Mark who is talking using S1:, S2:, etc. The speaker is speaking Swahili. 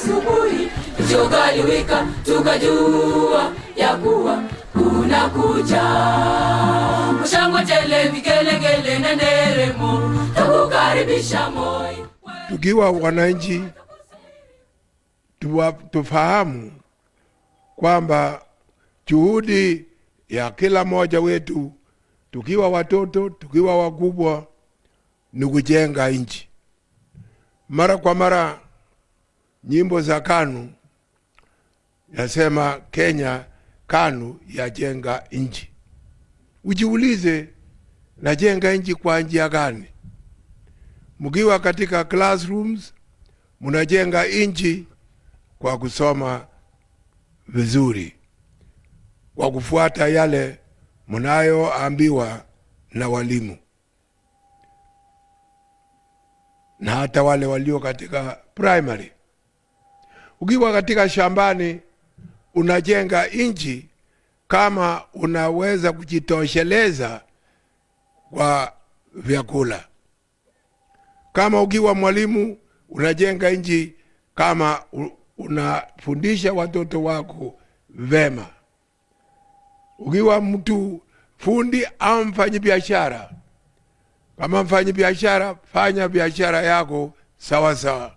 S1: asubuhi, tukaliwika tukajua ya kuwa unakuja. Shangwe tele, vigelegele na nderemo, tukukaribisha Moi.
S2: Tukiwa wananchi tufahamu kwamba juhudi ya kila mmoja wetu, tukiwa watoto, tukiwa wakubwa, ni kujenga nchi. Mara kwa mara nyimbo za KANU yasema Kenya KANU yajenga nchi. Ujiulize, najenga nchi kwa njia gani? Mkiwa katika classrooms munajenga nchi kwa kusoma vizuri, kwa kufuata yale mnayoambiwa na walimu, na hata wale walio katika primary. Ukiwa katika shambani unajenga nchi kama unaweza kujitosheleza kwa vyakula. Kama ukiwa mwalimu unajenga nchi kama unafundisha watoto wako vema. Ukiwa mtu fundi au mfanyabiashara, kama mfanyabiashara, fanya biashara yako sawa sawa.